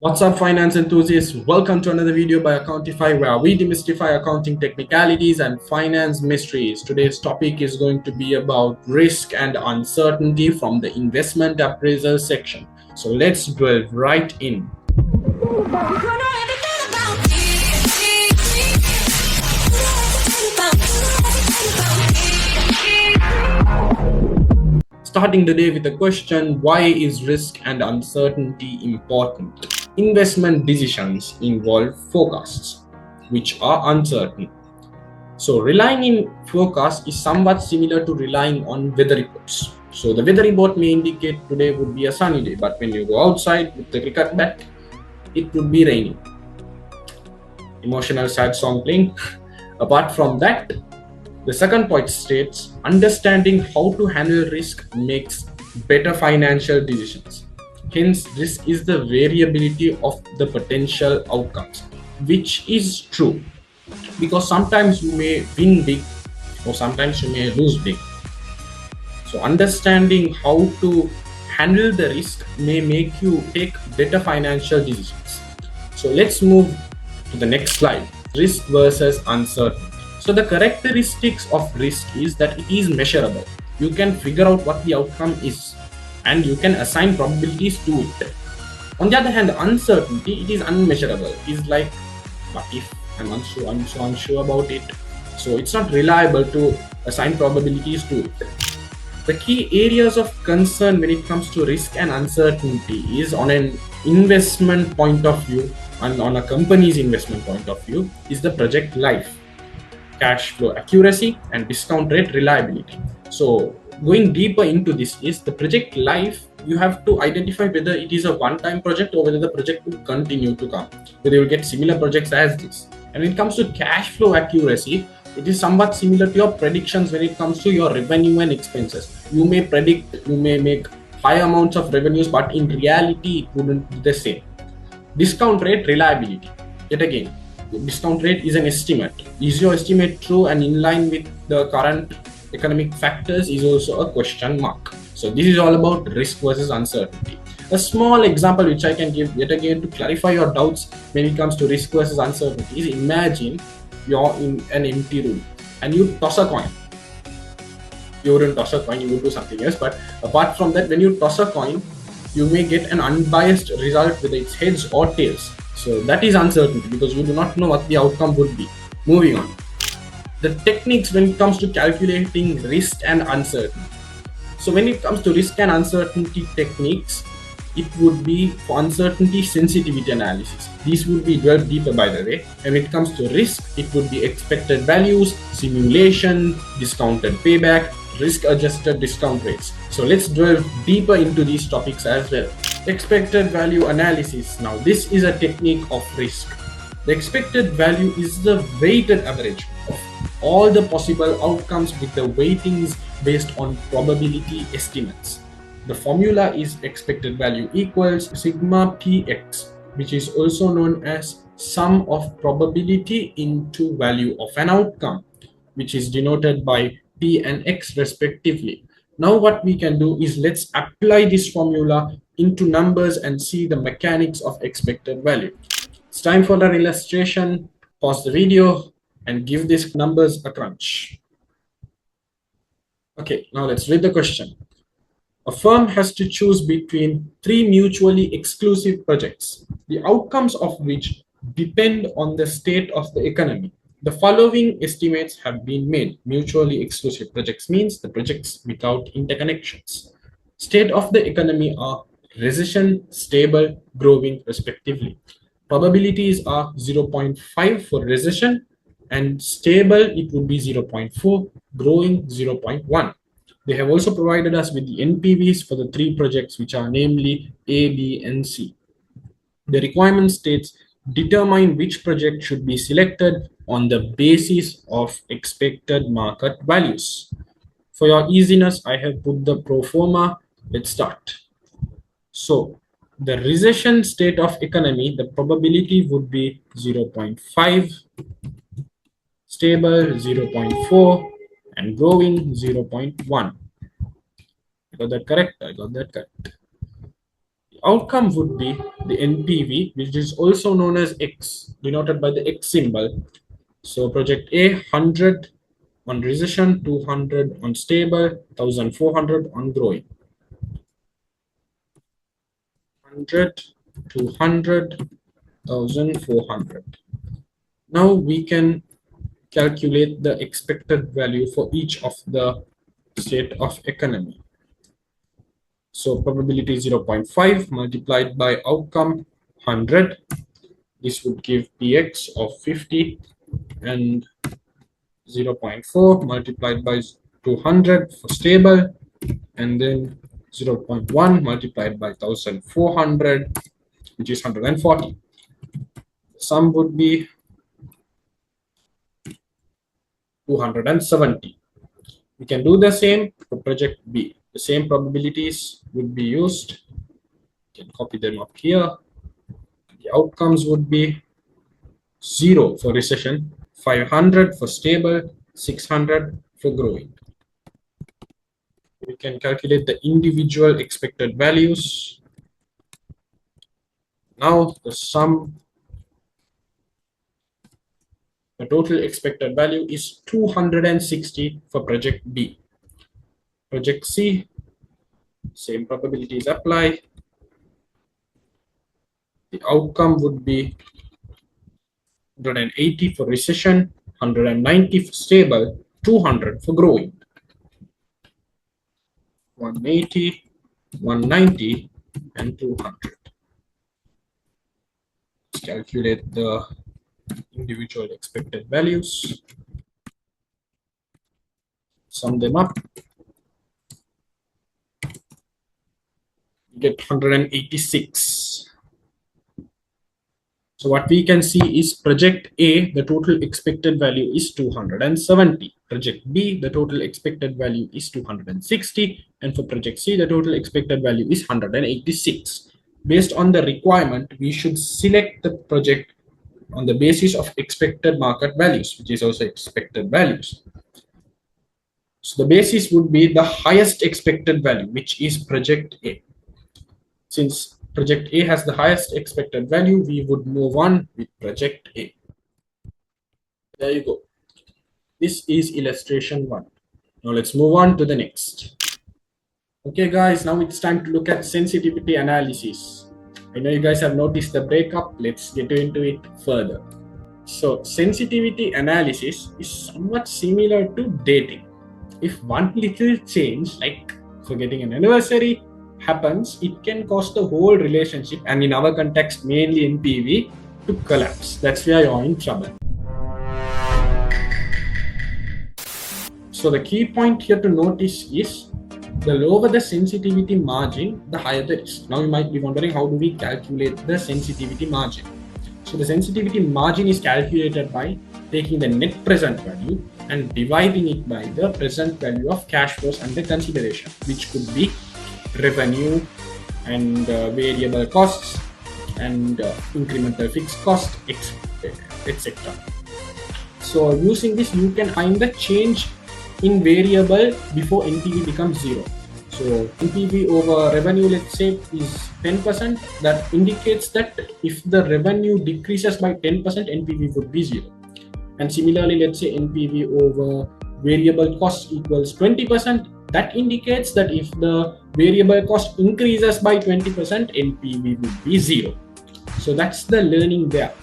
What's up, finance enthusiasts? Welcome to another video by Accountify, where we demystify accounting technicalities and finance mysteries. Today's topic is going to be about risk and uncertainty from the investment appraisal section. So let's delve right in. Starting the day with a question: why is risk and uncertainty important? Investment decisions involve forecasts, which are uncertain. So relying in forecast is somewhat similar to relying on weather reports. So the weather report may indicate today would be a sunny day, but when you go outside with the cricket bat, it would be raining. Emotional sad song playing. Apart from that, the second point states understanding how to handle risk makes better financial decisions. Hence, risk is the variability of the potential outcomes, which is true because sometimes you may win big or sometimes you may lose big. So, understanding how to handle the risk may make you take better financial decisions. So, let's move to the next slide: risk versus uncertainty. So the characteristics of risk is that it is measurable. You can figure out what the outcome is and you can assign probabilities to it. On the other hand, uncertainty, it is unmeasurable. It is like, what if? I'm so unsure about it. So it's not reliable to assign probabilities to it. The key areas of concern when it comes to risk and uncertainty is on an investment point of view and on a company's investment point of view is the project life, cash flow accuracy, and discount rate reliability. So going deeper into this is the project life. You have to identify whether it is a one-time project or whether the project will continue to come, whether you will get similar projects as this. And when it comes to cash flow accuracy, it is somewhat similar to your predictions when it comes to your revenue and expenses. You may predict, you may make high amounts of revenues, but in reality it wouldn't be the same. Discount rate reliability, yet again, discount rate is an estimate. Is your estimate true and in line with the current economic factors is also a question mark. So this is all about risk versus uncertainty. A small example which I can give yet again to clarify your doubts when it comes to risk versus uncertainty is: imagine you're in an empty room and you toss a coin. You wouldn't toss a coin, you would do something else, but apart from that, when you toss a coin, you may get an unbiased result whether it's heads or tails. So that is uncertainty because you do not know what the outcome would be. Moving on. The techniques when it comes to calculating risk and uncertainty. So when it comes to risk and uncertainty techniques, it would be for uncertainty sensitivity analysis. These would be delved deeper, by the way. And when it comes to risk, it would be expected values, simulation, discounted payback, risk-adjusted discount rates. So let's delve deeper into these topics as well. Expected value analysis. Now this is a technique of risk. The expected value is the weighted average of all the possible outcomes with the weightings based on probability estimates. The formula is expected value equals sigma px, which is also known as sum of probability into value of an outcome, which is denoted by p and x respectively. Now what we can do is let's apply this formula into numbers and see the mechanics of expected value. It's time for an illustration. Pause the video and give these numbers a crunch. Okay, now let's read the question. A firm has to choose between three mutually exclusive projects, the outcomes of which depend on the state of the economy. The following estimates have been made. Mutually exclusive projects means the projects without interconnections. State of the economy are recession, stable, growing respectively. Probabilities are 0.5 for recession, and stable it would be 0.4, growing 0.1. They have also provided us with the NPVs for the three projects, which are namely A, B, and C. The requirement states determine which project should be selected on the basis of expected market values. For your easiness, I have put the pro forma. Let's start. So the recession state of economy, the probability would be 0.5, stable 0.4, and growing 0.1. I got that correct? I got that correct. Outcome would be the NPV, which is also known as X, denoted by the X symbol. So project A, 100 on recession, 200 on stable, 1400 on growing. 100, 200, 1400. Now we can calculate the expected value for each of the state of economy. So probability 0.5 multiplied by outcome 100. This would give px of 50, and 0.4 multiplied by 200 for stable, and then 0.1 multiplied by 1400, which is 140. The sum would be 270. We can do the same for project B. The same probabilities would be used. You can copy them up here. The outcomes would be 0 for recession, 500 for stable, 600 for growing. We can calculate the individual expected values. Now the sum, the total expected value is 260 for project B. Project C, same probabilities apply. The outcome would be 180 for recession, 190 for stable, 200 for growing. 180, 190, and 200. Let's calculate the individual expected values. Sum them up. You get 186. So what we can see is project A, the total expected value is 270. Project B, the total expected value is 260. And for project C, the total expected value is 186. Based on the requirement, we should select the project on the basis of expected market values, which is also expected values. So the basis would be the highest expected value, which is project A. Since project A has the highest expected value, we would move on with project A. There you go. This is illustration 1. Now let's move on to the next. Okay guys, now it's time to look at sensitivity analysis. I know you guys have noticed the breakup. Let's get into it further. So sensitivity analysis is somewhat similar to dating. If one little change, like forgetting an anniversary, happens, it can cause the whole relationship, and in our context, mainly NPV, to collapse. That's where you're in trouble. So the key point here to notice is the lower the sensitivity margin, the higher the risk. Now you might be wondering, how do we calculate the sensitivity margin? So the sensitivity margin is calculated by taking the net present value and dividing it by the present value of cash flows under consideration, which could be revenue and variable costs and incremental fixed cost, etc. So using this, you can find the change in variable before NPV becomes 0. So NPV over revenue, let's say, is 10%. That indicates that if the revenue decreases by 10%, NPV would be 0. And similarly, let's say NPV over variable cost equals 20%. That indicates that if the variable cost increases by 20%, NPV would be 0. So that's the learning there.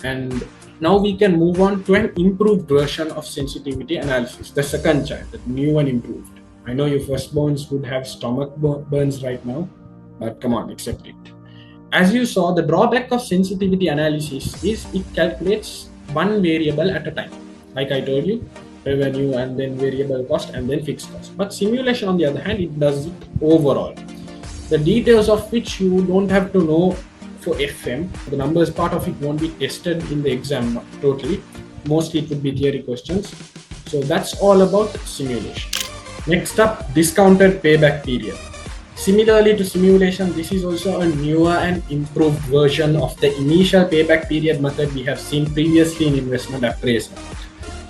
And now we can move on to an improved version of sensitivity analysis, the second child, the new and improved. I know your firstborns would have stomach burns right now, but come on, accept it. As you saw, the drawback of sensitivity analysis is it calculates one variable at a time. Like I told you, revenue and then variable cost and then fixed cost. But simulation, on the other hand, it does it overall. The details of which you don't have to know for FM. The numbers part of it won't be tested in the exam totally. Mostly it would be theory questions. So that's all about simulation. Next up, discounted payback period. Similarly to simulation, this is also a newer and improved version of the initial payback period method we have seen previously in investment appraisal.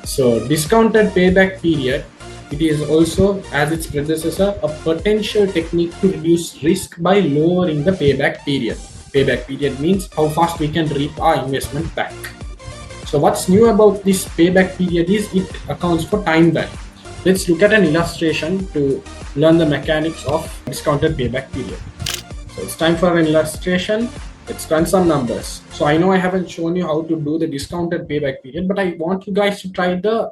So discounted payback period It is also, as its predecessor, a potential technique to reduce risk by lowering the payback period. Payback period means how fast we can reap our investment back. So what's new about this payback period is it accounts for time value. Let's look at an illustration to learn the mechanics of discounted payback period. So it's time for an illustration. Let's run some numbers. So I know I haven't shown you how to do the discounted payback period, but I want you guys to try the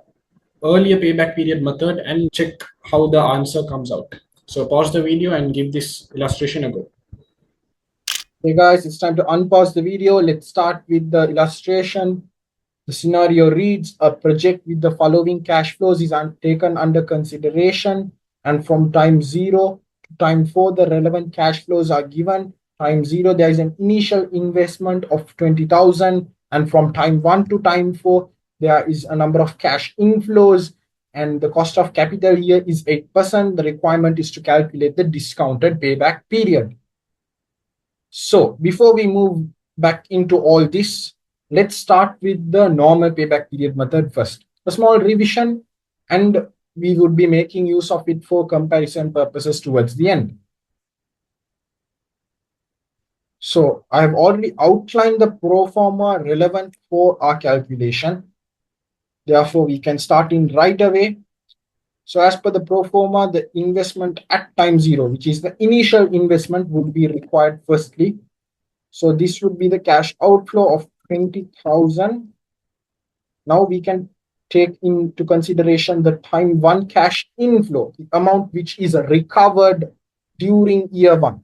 earlier payback period method and check how the answer comes out. So pause the video and give this illustration a go. Hey guys, it's time to unpause the video. Let's start with the illustration. The scenario reads, a project with the following cash flows is taken under consideration, and from time 0 to time 4, the relevant cash flows are given. Time 0, there is an initial investment of 20,000, and from time 1 to time 4, there is a number of cash inflows, and the cost of capital here is 8%. The requirement is to calculate the discounted payback period. So before we move back into all this, let's start with the normal payback period method first. A small revision, and we would be making use of it for comparison purposes towards the end. So I have already outlined the pro forma relevant for our calculation. Therefore, we can start in right away. So as per the pro forma, the investment at time 0, which is the initial investment, would be required firstly. So this would be the cash outflow of 20,000. Now we can take into consideration the time 1 cash inflow, the amount which is recovered during year 1.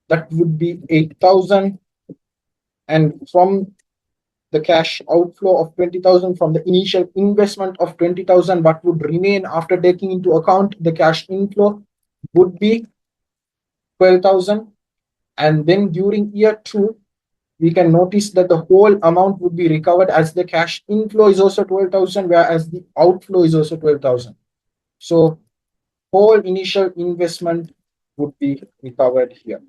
That would be 8,000. And from the cash outflow of 20,000 from the initial investment of 20,000, what would remain after taking into account the cash inflow would be 12,000. And then during year 2, we can notice that the whole amount would be recovered, as the cash inflow is also 12,000, whereas the outflow is also 12,000. So whole initial investment would be recovered here.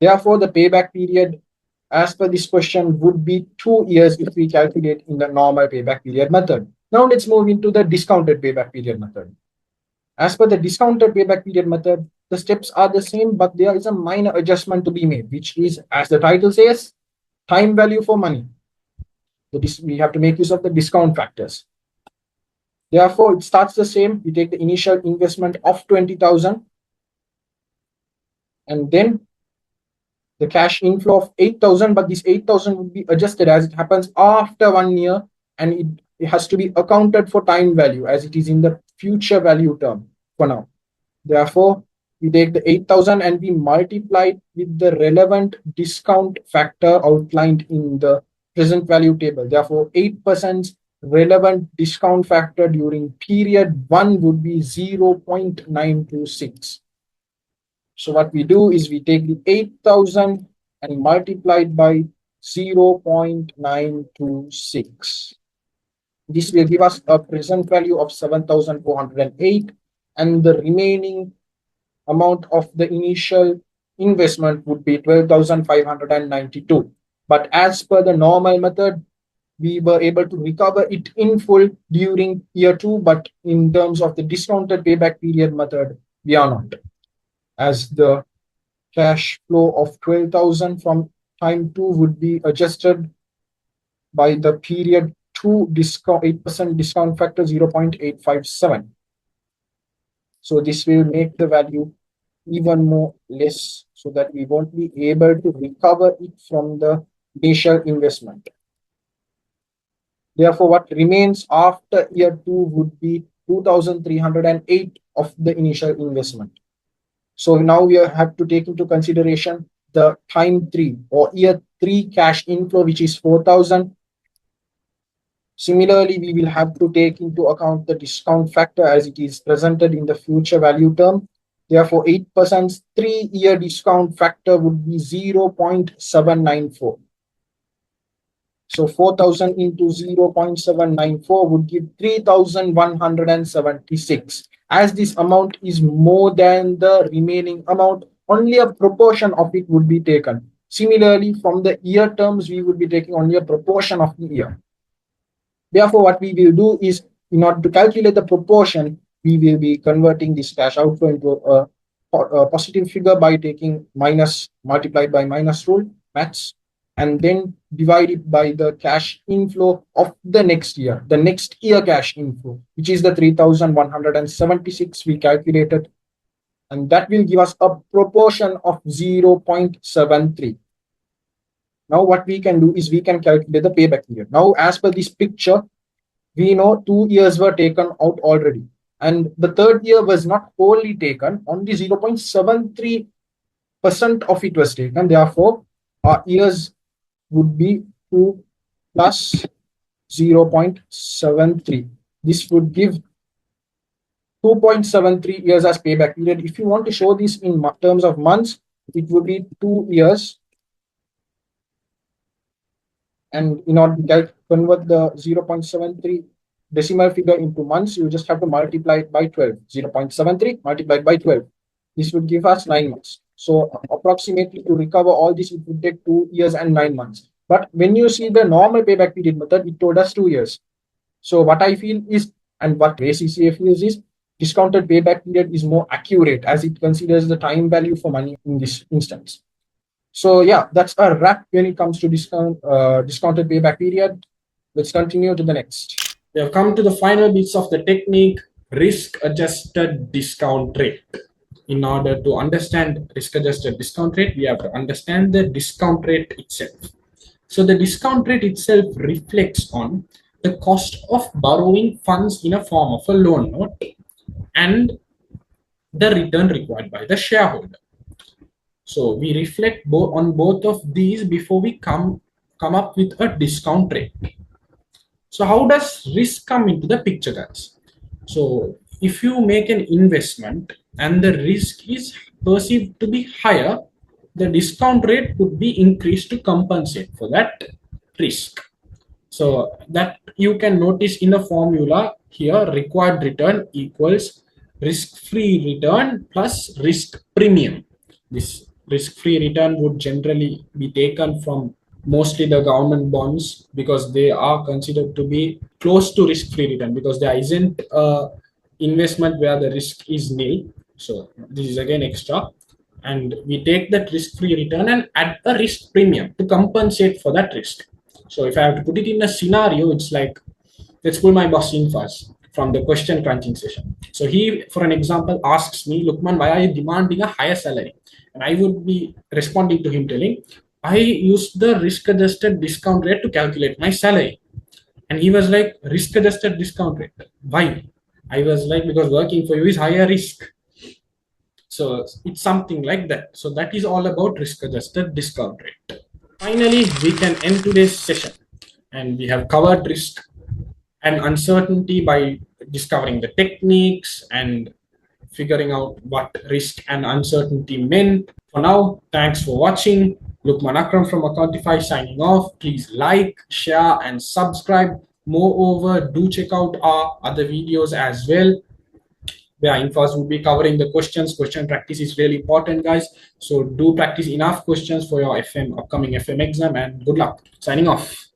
Therefore, the payback period, as per this question, would be 2 years if we calculate in the normal payback period method. Now let's move into the discounted payback period method. As per the discounted payback period method, the steps are the same, but there is a minor adjustment to be made, which is, as the title says, time value for money. So we have to make use of the discount factors. Therefore, it starts the same. We take the initial investment of 20,000, and then the cash inflow of 8,000, but this 8,000 would be adjusted as it happens after 1 year, and it has to be accounted for time value as it is in the future value term for now. Therefore, we take the 8,000 and we multiply it with the relevant discount factor outlined in the present value table. Therefore, 8% relevant discount factor during period 1 would be 0.926. So what we do is we take the 8,000 and multiply it by 0.926. This will give us a present value of 7,408, and the remaining amount of the initial investment would be 12,592. But as per the normal method, we were able to recover it in full during year 2, but in terms of the discounted payback period method, we are not, as the cash flow of 12,000 from time 2 would be adjusted by the period 2 discount 8% discount factor 0.857. So this will make the value even more less, so that we won't be able to recover it from the initial investment. Therefore, what remains after year 2 would be 2,308 of the initial investment. So now we have to take into consideration the time 3 or year 3 cash inflow, which is 4,000. Similarly, we will have to take into account the discount factor as it is presented in the future value term. Therefore, 8% 3-year discount factor would be 0.794. So 4,000 into 0.794 would give 3,176. As this amount is more than the remaining amount, only a proportion of it would be taken. Similarly, from the year terms, we would be taking only a proportion of the year. Therefore, what we will do is, in order to calculate the proportion, we will be converting this cash outflow into a positive figure by taking minus multiplied by minus rule, maths, and then divide it by the cash inflow of the next year cash inflow, which is the 3,176 we calculated, and that will give us a proportion of 0.73. Now what we can do is we can calculate the payback period. Now, as per this picture, we know 2 years were taken out already, and the third year was not wholly taken, only 0.73% of it was taken. Therefore, our years would be 2 plus 0.73. This would give 2.73 years as payback period. If you want to show this in terms of months, it would be 2 years. And in order to convert the 0.73 decimal figure into months, you just have to multiply it by 12. 0.73 multiplied by 12. This would give us 9 months. So approximately, to recover all this, it would take 2 years and 9 months. But when you see the normal payback period method, it told us 2 years. So what I feel is, and what ACCA feels is, discounted payback period is more accurate, as it considers the time value for money in this instance. So yeah, that's a wrap when it comes to discounted payback period. Let's continue to the next. We have come to the final bits of the technique, risk-adjusted discount rate. In order to understand risk-adjusted discount rate, we have to understand the discount rate itself. So the discount rate itself reflects on the cost of borrowing funds in a form of a loan note and the return required by the shareholder. So we reflect on both of these before we come up with a discount rate. So how does risk come into the picture, guys? So if you make an investment and the risk is perceived to be higher, the discount rate could be increased to compensate for that risk. So that you can notice in the formula here, required return equals risk-free return plus risk premium. This risk-free return would generally be taken from mostly the government bonds, because they are considered to be close to risk-free return, because there isn't a investment where the risk is nil. So this is again extra, and we take that risk-free return and add a risk premium to compensate for that risk. So if I have to put it in a scenario, it's like, let's pull my boss in first from the question crunching session. So he, for an example, asks me, Lukman, why are you demanding a higher salary? And I would be responding to him telling, I used the risk-adjusted discount rate to calculate my salary. And he was like, risk-adjusted discount rate? Why? I was like, because working for you is higher risk. So it's something like that. So that is all about risk-adjusted discount rate. Finally, we can end today's session. And we have covered risk and uncertainty by discovering the techniques and figuring out what risk and uncertainty meant. For now, thanks for watching. Lukman Akram from Accountify signing off. Please like, share, and subscribe. Moreover, do check out our other videos as well, where Infas will be covering the questions. Question practice is really important, guys. So do practice enough questions for your upcoming FM exam, and good luck. Signing off.